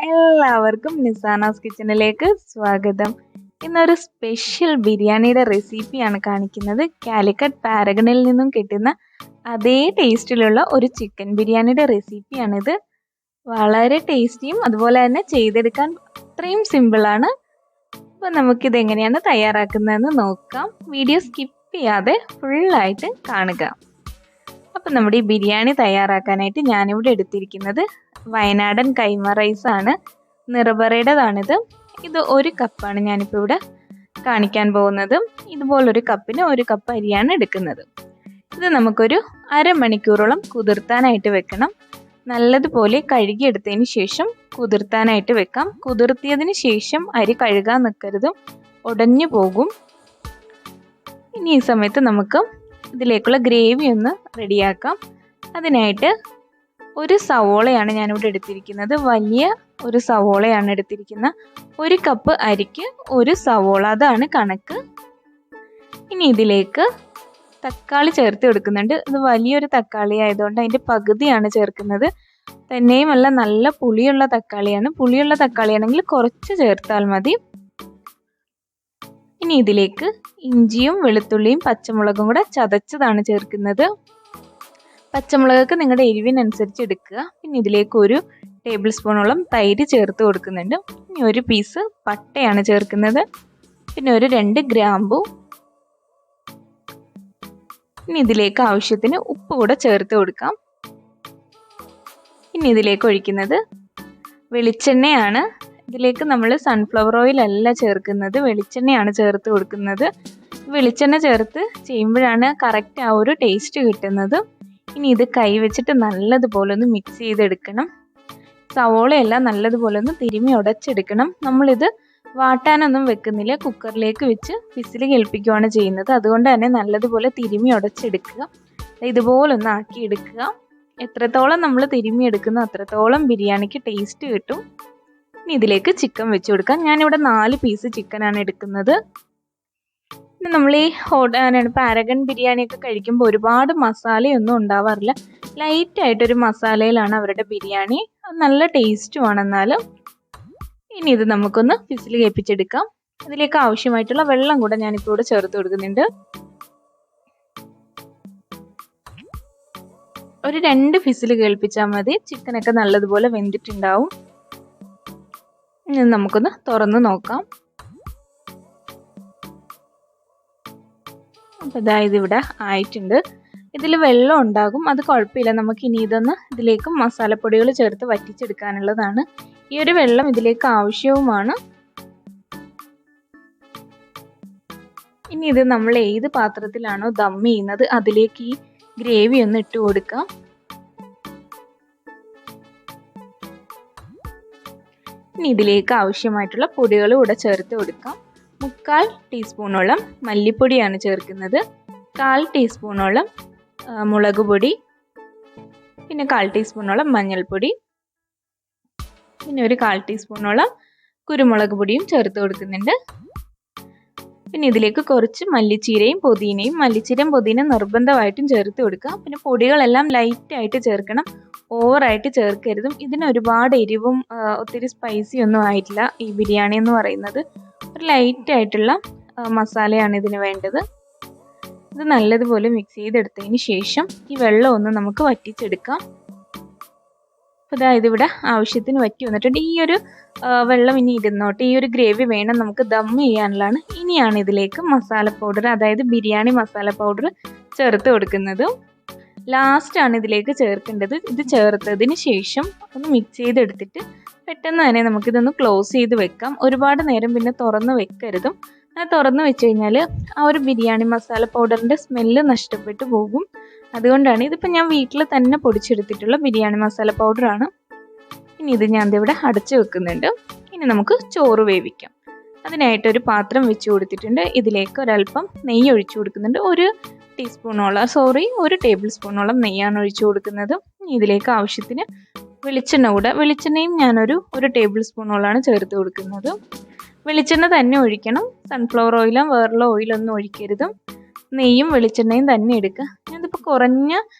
എല്ലാവർക്കും നിസാനാസ് കിച്ചണിലേക്ക് സ്വാഗതം. ഇന്നൊരു സ്പെഷ്യൽ ബിരിയാണിയുടെ റെസിപ്പിയാണ് കാണിക്കുന്നത്. കാലിക്കറ്റ് പാരഗണിൽ നിന്നും കിട്ടുന്ന അതേ ടേസ്റ്റിലുള്ള ഒരു ചിക്കൻ ബിരിയാണിയുടെ റെസിപ്പിയാണിത്. വളരെ ടേസ്റ്റിയും അതുപോലെ തന്നെ ചെയ്തെടുക്കാൻ അത്രയും സിമ്പിളാണ്. അപ്പോൾ നമുക്കിത് എങ്ങനെയാണ് തയ്യാറാക്കുന്നതെന്ന് നോക്കാം. വീഡിയോ സ്കിപ്പ് ചെയ്യാതെ ഫുള്ളായിട്ട് കാണുക. അപ്പം നമ്മുടെ ഈ ബിരിയാണി തയ്യാറാക്കാനായിട്ട് ഞാനിവിടെ എടുത്തിരിക്കുന്നത് വയനാടൻ കൈമ റൈസാണ്. നിറബറയുടേതാണിത്. ഇത് 1 കപ്പാണ് ഞാനിപ്പോൾ ഇവിടെ കാണിക്കാൻ പോകുന്നത്. ഇതുപോലൊരു കപ്പിന് 1 കപ്പ് അരിയാണ് എടുക്കുന്നത്. ഇത് നമുക്കൊരു അരമണിക്കൂറോളം കുതിർത്താനായിട്ട് വെക്കണം. നല്ലതുപോലെ കഴുകിയെടുത്തതിന് ശേഷം കുതിർത്താനായിട്ട് വെക്കാം. കുതിർത്തിയതിന് ശേഷം അരി കഴുകാൻ നിൽക്കരുത്, ഉടഞ്ഞു പോകും. ഇനി ഈ സമയത്ത് നമുക്ക് ഇതിലേക്കുള്ള ഗ്രേവി ഒന്ന് റെഡിയാക്കാം. അതിനായിട്ട് ഒരു സവോളയാണ് ഞാനിവിടെ എടുത്തിരിക്കുന്നത്. വലിയ ഒരു സവോളയാണ് എടുത്തിരിക്കുന്നത്. 1 കപ്പ് അരിക്ക് 1 സവോള, അതാണ് കണക്ക്. ഇനി ഇതിലേക്ക് തക്കാളി ചേർത്ത് കൊടുക്കുന്നുണ്ട്. ഇത് വലിയൊരു തക്കാളി ആയതുകൊണ്ട് അതിൻ്റെ പകുതിയാണ് ചേർക്കുന്നത്. തന്നെയുമല്ല, നല്ല പുളിയുള്ള തക്കാളിയാണ്. പുളിയുള്ള തക്കാളിയാണെങ്കിൽ കുറച്ച് ചേർത്താൽ മതി. ഇനി ഇതിലേക്ക് ഇഞ്ചിയും വെളുത്തുള്ളിയും പച്ചമുളകും കൂടെ ചതച്ചതാണ് ചേർക്കുന്നത്. പച്ചമുളകൊക്കെ നിങ്ങളുടെ എരിവിനനുസരിച്ച് എടുക്കുക. പിന്നെ ഇതിലേക്ക് 1 ടേബിൾ സ്പൂണോളം തൈര് ചേർത്ത് കൊടുക്കുന്നുണ്ട്. ഇനി 1 പീസ് പട്ടയാണ് ചേർക്കുന്നത്. പിന്നെ 2 ഗ്രാമ്പു. ഇനി ഇതിലേക്ക് ആവശ്യത്തിന് ഉപ്പ് കൂടെ ചേർത്ത് കൊടുക്കാം. ഇനി ഇതിലേക്ക് ഒഴിക്കുന്നത് വെളിച്ചെണ്ണയാണ്. ഇതിലേക്ക് നമ്മൾ സൺഫ്ലവർ ഓയിൽ അല്ല ചേർക്കുന്നത്, വെളിച്ചെണ്ണയാണ് ചേർത്ത് കൊടുക്കുന്നത്. വെളിച്ചെണ്ണ ചേർത്ത് ചെയ്യുമ്പോഴാണ് കറക്റ്റ് ആ ഒരു ടേസ്റ്റ് കിട്ടുന്നത്. ഇനി ഇത് കൈ വെച്ചിട്ട് നല്ലതുപോലെ ഒന്ന് മിക്സ് ചെയ്തെടുക്കണം. സവോളയെല്ലാം നല്ലതുപോലെ ഒന്ന് തിരുമ്മി ഉടച്ചെടുക്കണം. നമ്മളിത് വാട്ടാനൊന്നും വെക്കുന്നില്ല, കുക്കറിലേക്ക് വെച്ച് വിസിൽ കേൾപ്പിക്കുകയാണ് ചെയ്യുന്നത്. അതുകൊണ്ട് തന്നെ നല്ലതുപോലെ തിരുമ്മി ഉടച്ചെടുക്കുക. ഇതുപോലൊന്ന് ആക്കിയെടുക്കുക. എത്രത്തോളം നമ്മൾ തിരുമ്മി എടുക്കുന്നോ അത്രത്തോളം ബിരിയാണിക്ക് ടേസ്റ്റ് കിട്ടും. ഇനി ഇതിലേക്ക് ചിക്കൻ വെച്ച് കൊടുക്കാം. ഞാനിവിടെ 4 പീസ് ചിക്കനാണ് എടുക്കുന്നത്. പിന്നെ നമ്മൾ ഈ പാരഗൺ ബിരിയാണിയൊക്കെ കഴിക്കുമ്പോൾ ഒരുപാട് മസാലയൊന്നും ഉണ്ടാവാറില്ല. ലൈറ്റായിട്ടൊരു മസാലയിലാണ് അവരുടെ ബിരിയാണി. നല്ല ടേസ്റ്റുമാണ്. എന്നാലും ഇനി ഇത് നമുക്കൊന്ന് വിസിൽ കേൾപ്പിച്ചെടുക്കാം. ഇതിലേക്ക് ആവശ്യമായിട്ടുള്ള വെള്ളം കൂടെ ഞാനിപ്പോൾ ഇവിടെ ചേർത്ത് കൊടുക്കുന്നുണ്ട്. ഒരു 2 വിസിൽ കേൾപ്പിച്ചാൽ മതി. ചിക്കനൊക്കെ നല്ലതുപോലെ വെന്തിട്ടുണ്ടാവും. ഇനി നമുക്കൊന്ന് തുറന്ന് നോക്കാം. അപ്പോൾ ഇതായത് ഇവിടെ ആയിട്ടുണ്ട്. ഇതിൽ വെള്ളം ഉണ്ടാകും, അത് കുഴപ്പമില്ല. നമുക്ക് ഇനി ഇതൊന്ന് ഇതിലേക്ക് മസാലപ്പൊടികൾ ചേർത്ത് വറ്റിച്ചെടുക്കാനുള്ളതാണ്. ഈ ഒരു വെള്ളം ഇതിലേക്ക് ആവശ്യവുമാണ്. ഇനി ഇത് നമ്മൾ ഏത് പാത്രത്തിലാണോ ദം ചെയ്യുന്നത് അതിലേക്ക് ഈ ഗ്രേവി ഒന്ന് ഇട്ട് കൊടുക്കാം. ഇനി ഇതിലേക്ക് ആവശ്യമായിട്ടുള്ള പൊടികൾ കൂടെ ചേർത്ത് കൊടുക്കാം. 3/4 ടീസ്പൂണോളം മല്ലിപ്പൊടിയാണ് ചേർക്കുന്നത്. 1/4 ടീസ്പൂണോളം മുളക് പൊടി. പിന്നെ 1/4 ടീസ്പൂണോളം മഞ്ഞൾപ്പൊടി. പിന്നെ 1/4 ടീസ്പൂണോളം കുരുമുളക് പൊടിയും ചേർത്ത് കൊടുക്കുന്നുണ്ട്. പിന്നെ ഇതിലേക്ക് കുറച്ച് മല്ലിച്ചീരയും പുതിനയും. മല്ലിച്ചീരയും പുതിന നിർബന്ധമായിട്ടും ചേർത്ത് കൊടുക്കുക. പിന്നെ പൊടികളെല്ലാം ലൈറ്റായിട്ട് ചേർക്കണം, ഓവറായിട്ട് ചേർക്കരുതും. ഇതിന് ഒരുപാട് എരിവും ഒത്തിരി സ്പൈസി ഒന്നും ആയിട്ടില്ല ഈ ബിരിയാണി എന്ന് പറയുന്നത്. ഒരു ലൈറ്റായിട്ടുള്ള മസാലയാണ് ഇതിന് വേണ്ടത്. ഇത് നല്ലതുപോലെ മിക്സ് ചെയ്തെടുത്തതിന് ശേഷം ഈ വെള്ളം ഒന്ന് നമുക്ക് വറ്റിച്ചെടുക്കാം. അപ്പോൾ അതായത് ഇവിടെ ആവശ്യത്തിന് വറ്റി വന്നിട്ടുണ്ട്. ഈ ഒരു വെള്ളം ഇനി ഇരുന്നോട്ടെ. ഈ ഒരു ഗ്രേവി വേണം നമുക്ക് ദം ചെയ്യാനുള്ളതാണ്. ഇനിയാണ് ഇതിലേക്ക് മസാല പൗഡർ, അതായത് ബിരിയാണി മസാല പൗഡർ ചേർത്ത് കൊടുക്കുന്നത്. ലാസ്റ്റാണ് ഇതിലേക്ക് ചേർക്കേണ്ടത്. ഇത് ചേർത്തതിന് ശേഷം ഒന്ന് മിക്സ് ചെയ്തെടുത്തിട്ട് പെട്ടെന്ന് തന്നെ നമുക്കിതൊന്ന് ക്ലോസ് ചെയ്ത് വെക്കാം. ഒരുപാട് നേരം പിന്നെ തുറന്ന് വെക്കരുതും. അങ്ങനെ തുറന്ന് വെച്ച് കഴിഞ്ഞാൽ ആ ഒരു ബിരിയാണി മസാല പൗഡറിൻ്റെ സ്മെല്ല് നഷ്ടപ്പെട്ടു പോകും. അതുകൊണ്ടാണ്. ഇതിപ്പോൾ ഞാൻ വീട്ടിൽ തന്നെ പൊടിച്ചെടുത്തിട്ടുള്ള ബിരിയാണി മസാല പൗഡറാണ്. ഇനി ഇത് ഞാൻ ഇവിടെ അടച്ചു വെക്കുന്നുണ്ട്. ഇനി നമുക്ക് ചോറ് വേവിക്കാം. അതിനായിട്ടൊരു പാത്രം വെച്ച് കൊടുത്തിട്ടുണ്ട്. ഇതിലേക്ക് ഒരല്പം നെയ്യ് ഒഴിച്ചു കൊടുക്കുന്നുണ്ട്. 1 ടേബിൾ സ്പൂണോളം നെയ്യാണ് ഒഴിച്ചു കൊടുക്കുന്നത്. ഇതിലേക്ക് ആവശ്യത്തിന് വെളിച്ചെണ്ണ കൂടെ. വെളിച്ചെണ്ണയും ഞാനൊരു 1 ടേബിൾ സ്പൂണോളാണ് ചേർത്ത് കൊടുക്കുന്നത്. വെളിച്ചെണ്ണ തന്നെ ഒഴിക്കണം. സൺഫ്ലവർ ഓയിലോ വേറുള്ള ഓയിലൊന്നും ഒഴിക്കരുത്. നെയ്യും വെളിച്ചെണ്ണയും തന്നെ എടുക്കുക. ഞാനിതിപ്പോൾ കുറഞ്ഞ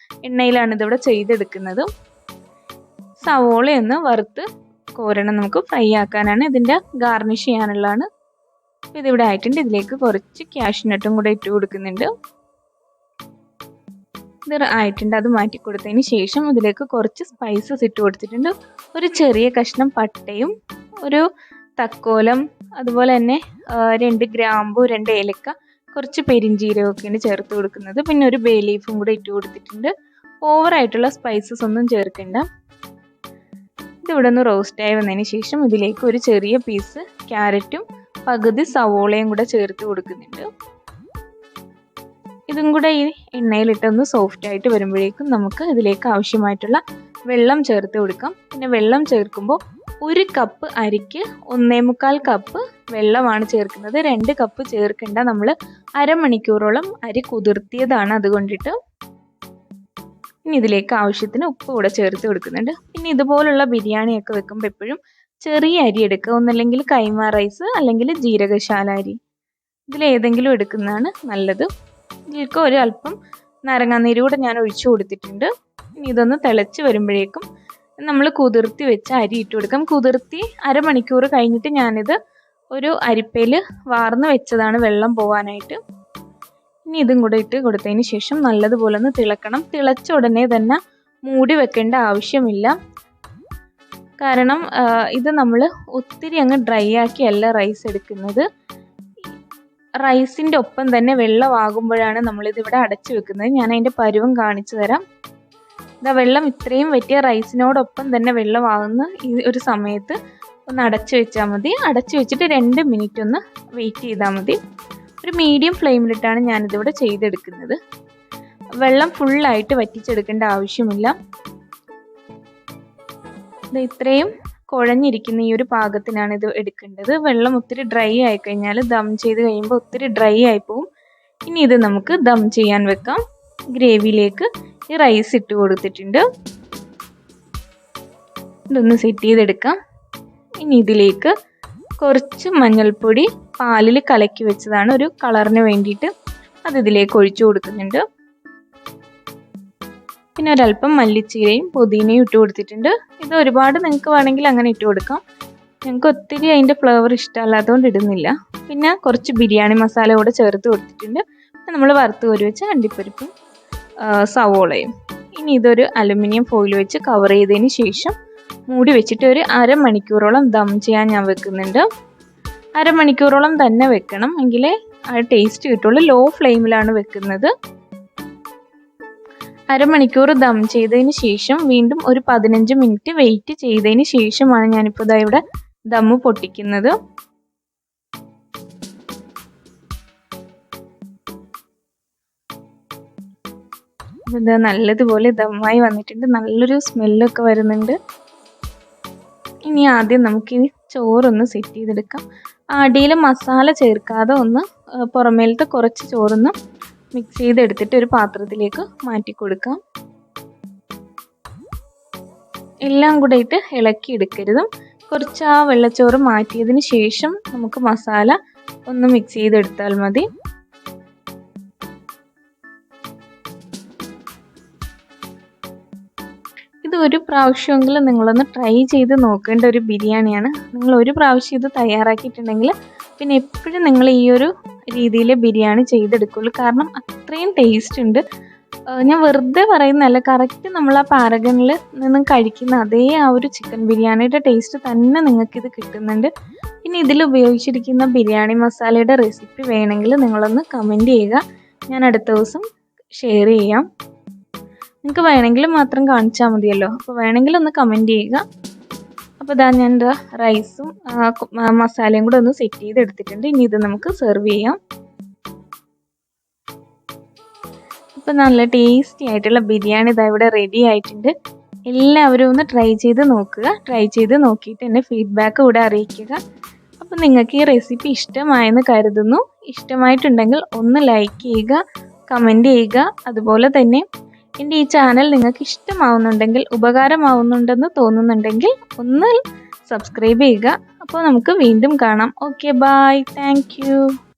എണ്ണയിലാണ് ഇതിവിടെ ചെയ്തെടുക്കുന്നത്. സവോളയൊന്ന് വറുത്ത് ഒരെണ്ണം നമുക്ക് ഫ്രൈ ആക്കാനാണ്, ഇതിൻ്റെ ഗാർണിഷ് ചെയ്യാനുള്ളതാണ്. അപ്പോൾ ഇതിവിടെ ആയിട്ടുണ്ട്. ഇതിലേക്ക് കുറച്ച് കാഷ്നട്ടും കൂടെ ഇട്ട് കൊടുക്കുന്നുണ്ട്. ഇത് ആയിട്ടുണ്ട്. അത് മാറ്റി കൊടുത്തതിന് ശേഷം ഇതിലേക്ക് കുറച്ച് സ്പൈസസ് ഇട്ട് കൊടുത്തിട്ടുണ്ട്. ഒരു ചെറിയ കഷ്ണം പട്ടയും ഒരു തക്കോലം, അതുപോലെ തന്നെ 2 ഗ്രാമ്പു, 2 ഏലക്ക, കുറച്ച് പെരിഞ്ചീരകമൊക്കെയാണ് ചേർത്ത് കൊടുക്കുന്നത്. പിന്നെ ഒരു ബേ ലീഫും കൂടെ ഇട്ട് കൊടുത്തിട്ടുണ്ട്. ഓവറായിട്ടുള്ള സ്പൈസസ് ഒന്നും ചേർക്കണ്ട. ഇതിവിടെ ഒന്ന് റോസ്റ്റായി വന്നതിന് ശേഷം ഇതിലേക്ക് ഒരു ചെറിയ പീസ് ക്യാരറ്റും പകുതി സവോളയും കൂടെ ചേർത്ത് കൊടുക്കുന്നുണ്ട്. ഇതും കൂടെ ഈ എണ്ണയിലിട്ടൊന്ന് സോഫ്റ്റായിട്ട് വരുമ്പോഴേക്കും നമുക്ക് ഇതിലേക്ക് ആവശ്യമായിട്ടുള്ള വെള്ളം ചേർത്ത് കൊടുക്കാം. പിന്നെ വെള്ളം ചേർക്കുമ്പോൾ 1 കപ്പ് അരിക്ക് 1.25 കപ്പ് വെള്ളമാണ് ചേർക്കുന്നത്. 2 കപ്പ് ചേർക്കേണ്ട. നമ്മൾ അരമണിക്കൂറോളം അരി കുതിർത്തിയതാണ്, അതുകൊണ്ടിട്ട്. ഇനി ഇതിലേക്ക് ആവശ്യത്തിന് ഉപ്പ് കൂടെ ചേർത്ത് കൊടുക്കുന്നുണ്ട്. പിന്നെ ഇതുപോലുള്ള ബിരിയാണിയൊക്കെ വെക്കുമ്പോൾ എപ്പോഴും ചെറിയ അരി എടുക്കുക. ഒന്നല്ലെങ്കിൽ കൈമ റൈസ്, അല്ലെങ്കിൽ ജീരകശാല അരി, ഇതിലേതെങ്കിലും എടുക്കുന്നതാണ് നല്ലത്. ഇതിലേക്ക് ഒരു അല്പം നാരങ്ങാനീര് കൂടെ ഞാൻ ഒഴിച്ചു കൊടുത്തിട്ടുണ്ട്. ഇനി ഇതൊന്ന് തിളച്ച് വരുമ്പോഴേക്കും നമ്മൾ കുതിർത്തി വെച്ച അരി ഇട്ട് കൊടുക്കാം. കുതിർത്തി അരമണിക്കൂർ കഴിഞ്ഞിട്ട് ഞാനിത് ഒരു അരിപ്പയിൽ വാർന്ന് വെച്ചതാണ് വെള്ളം പോകാനായിട്ട്. ഇനി ഇതും കൂടെ ഇട്ട് കൊടുത്തതിന് ശേഷം നല്ലതുപോലെ ഒന്ന് തിളക്കണം. തിളച്ച ഉടനെ തന്നെ മൂടി വെക്കേണ്ട ആവശ്യമില്ല. കാരണം ഇത് നമ്മൾ ഒത്തിരി അങ്ങ് ഡ്രൈ ആക്കിയല്ല റൈസ് എടുക്കുന്നത്. റൈസിൻ്റെ ഒപ്പം തന്നെ വെള്ളമാകുമ്പോഴാണ് നമ്മളിതിവിടെ അടച്ചു വെക്കുന്നത്. ഞാൻ അതിൻ്റെ പരുവം കാണിച്ചു തരാം. ഇതാ വെള്ളം ഇത്രയും വറ്റിയ റൈസിനോടൊപ്പം തന്നെ വെള്ളമാകുന്ന ഈ ഒരു സമയത്ത് ഒന്ന് അടച്ചു വെച്ചാൽ മതി. അടച്ചു വെച്ചിട്ട് 2 മിനിറ്റ് ഒന്ന് വെയിറ്റ് ചെയ്താൽ മതി. ഒരു മീഡിയം ഫ്ലെയിമിലിട്ടാണ് ഞാനിതിവിടെ ചെയ്തെടുക്കുന്നത്. വെള്ളം ഫുള്ളായിട്ട് വറ്റിച്ചെടുക്കേണ്ട ആവശ്യമില്ല. ഇത് ഇത്രയും കുഴഞ്ഞിരിക്കുന്ന ഈ ഒരു പാകത്തിനാണ് ഇത് എടുക്കേണ്ടത്. വെള്ളം ഒത്തിരി ഡ്രൈ ആയിക്കഴിഞ്ഞാൽ ദം ചെയ്ത് കഴിയുമ്പോൾ ഒത്തിരി ഡ്രൈ ആയിപ്പോവും. ഇനി ഇത് നമുക്ക് ദം ചെയ്യാൻ വെക്കാം. ഗ്രേവിയിലേക്ക് ഈ റൈസ് ഇട്ട് കൊടുത്തിട്ടുണ്ട്. ഇതൊന്ന് സെറ്റ് ചെയ്തെടുക്കാം. ഇനി ഇതിലേക്ക് കുറച്ച് മഞ്ഞൾപ്പൊടി പാലിൽ കലക്കി വെച്ചതാണ്, ഒരു കളറിന് വേണ്ടിയിട്ട്. അത് ഇതിലേക്ക് ഒഴിച്ചു കൊടുക്കുന്നുണ്ട്. പിന്നെ ഒരല്പം മല്ലിച്ചീരയും പുതിനയും ഇട്ട് കൊടുത്തിട്ടുണ്ട്. ഇത് ഒരുപാട് നിങ്ങൾക്ക് വേണമെങ്കിൽ അങ്ങനെ ഇട്ട് കൊടുക്കാം. ഞങ്ങൾക്ക് ഒത്തിരി അതിൻ്റെ ഫ്ലേവർ ഇഷ്ടമല്ലാത്തതുകൊണ്ട് ഇടുന്നില്ല. പിന്നെ കുറച്ച് ബിരിയാണി മസാല കൂടെ ചേർത്ത് കൊടുത്തിട്ടുണ്ട്. നമ്മൾ വറുത്ത് കോരി വെച്ച അണ്ടിപ്പരിപ്പും സവോളയും. ഇനി ഇതൊരു അലുമിനിയം ഫോയിൽ വെച്ച് കവർ ചെയ്തതിന് ശേഷം മൂടി വെച്ചിട്ട് ഒരു അരമണിക്കൂറോളം ദം ചെയ്യാൻ ഞാൻ വെക്കുന്നുണ്ട്. അരമണിക്കൂറോളം തന്നെ വെക്കണം, എങ്കിലേ ആ ടേസ്റ്റ് കിട്ടുള്ളൂ. ലോ ഫ്ലെയിമിലാണ് വെക്കുന്നത്. അരമണിക്കൂർ ദം ചെയ്തതിന് ശേഷം വീണ്ടും ഒരു 15 മിനിറ്റ് വെയിറ്റ് ചെയ്തതിന് ശേഷമാണ് ഞാനിപ്പോൾ ഇതാ ഇവിടെ ദമ്മ് പൊട്ടിക്കുന്നത്. ഇത് നല്ലതുപോലെ ദമ്മായി വന്നിട്ടുണ്ട്. നല്ലൊരു സ്മെല്ലൊക്കെ വരുന്നുണ്ട്. ഇനി ആദ്യം നമുക്ക് ഈ ചോറൊന്ന് സെറ്റ് ചെയ്തെടുക്കാം. അടിയിൽ മസാല ചേർക്കാതെ ഒന്ന് പുറമേലത്തെ കുറച്ച് ചോറൊന്ന് മിക്സ് ചെയ്തെടുത്തിട്ട് ഒരു പാത്രത്തിലേക്ക് മാറ്റി കൊടുക്കാം. എല്ലാം കൂടെ ഇട്ട് ഇളക്കി എടുക്കരുതും. കുറച്ച് ആ വെള്ളച്ചോറ് മാറ്റിയതിന് ശേഷം നമുക്ക് മസാല ഒന്ന് മിക്സ് ചെയ്തെടുത്താൽ മതി. ഇത് ഒരു പ്രാവശ്യമെങ്കിലും നിങ്ങളൊന്ന് ട്രൈ ചെയ്ത് നോക്കേണ്ട ഒരു ബിരിയാണിയാണ്. നിങ്ങൾ ഒരു പ്രാവശ്യം ഇത് തയ്യാറാക്കിയിട്ടുണ്ടെങ്കിൽ പിന്നെ എപ്പോഴും നിങ്ങൾ ഈ ഒരു രീതിയിൽ ബിരിയാണി ചെയ്തെടുക്കുള്ളൂ. കാരണം അത്രയും ടേസ്റ്റ് ഉണ്ട്. ഞാൻ വെറുതെ പറയുന്നതല്ല, കറക്റ്റ് നമ്മൾ ആ പാരഗണിൽ നിന്നും കഴിക്കുന്ന അതേ ആ ഒരു ചിക്കൻ ബിരിയാണിയുടെ ടേസ്റ്റ് തന്നെ നിങ്ങൾക്കിത് കിട്ടുന്നുണ്ട്. പിന്നെ ഇതിൽ ഉപയോഗിച്ചിരിക്കുന്ന ബിരിയാണി മസാലയുടെ റെസിപ്പി വേണമെങ്കിൽ നിങ്ങളൊന്ന് കമൻറ്റ് ചെയ്യുക. ഞാൻ അടുത്ത ദിവസം ഷെയർ ചെയ്യാം. നിങ്ങൾക്ക് വേണമെങ്കിൽ മാത്രം കാണിച്ചാൽ മതിയല്ലോ. അപ്പോൾ വേണമെങ്കിൽ ഒന്ന് കമൻറ്റ് ചെയ്യുക. അപ്പോൾ ഇതാ ഞാൻ റൈസും മസാലയും കൂടെ ഒന്ന് സെറ്റ് ചെയ്തെടുത്തിട്ടുണ്ട്. ഇനി ഇത് നമുക്ക് സെർവ് ചെയ്യാം. അപ്പോൾ നല്ല ടേസ്റ്റി ആയിട്ടുള്ള ബിരിയാണി ഇതാ ഇവിടെ റെഡി ആയിട്ടുണ്ട്. എല്ലാവരും ഒന്ന് ട്രൈ ചെയ്ത് നോക്കുക. ട്രൈ ചെയ്ത് നോക്കിയിട്ട് എൻ്റെ ഫീഡ്ബാക്ക് കൂടെ അറിയിക്കുക. അപ്പോൾ നിങ്ങൾക്ക് ഈ റെസിപ്പി ഇഷ്ടമായെന്ന് കരുതുന്നു. ഇഷ്ടമായിട്ടുണ്ടെങ്കിൽ ഒന്ന് ലൈക്ക് ചെയ്യുക, കമൻറ്റ് ചെയ്യുക. അതുപോലെ തന്നെ എൻ്റെ ഈ ചാനൽ നിങ്ങൾക്ക് ഇഷ്ടമാവുന്നുണ്ടെങ്കിൽ, ഉപകാരമാവുന്നുണ്ടെന്ന് തോന്നുന്നുണ്ടെങ്കിൽ ഒന്ന് സബ്സ്ക്രൈബ് ചെയ്യുക. അപ്പോൾ നമുക്ക് വീണ്ടും കാണാം. Okay, bye, thank U.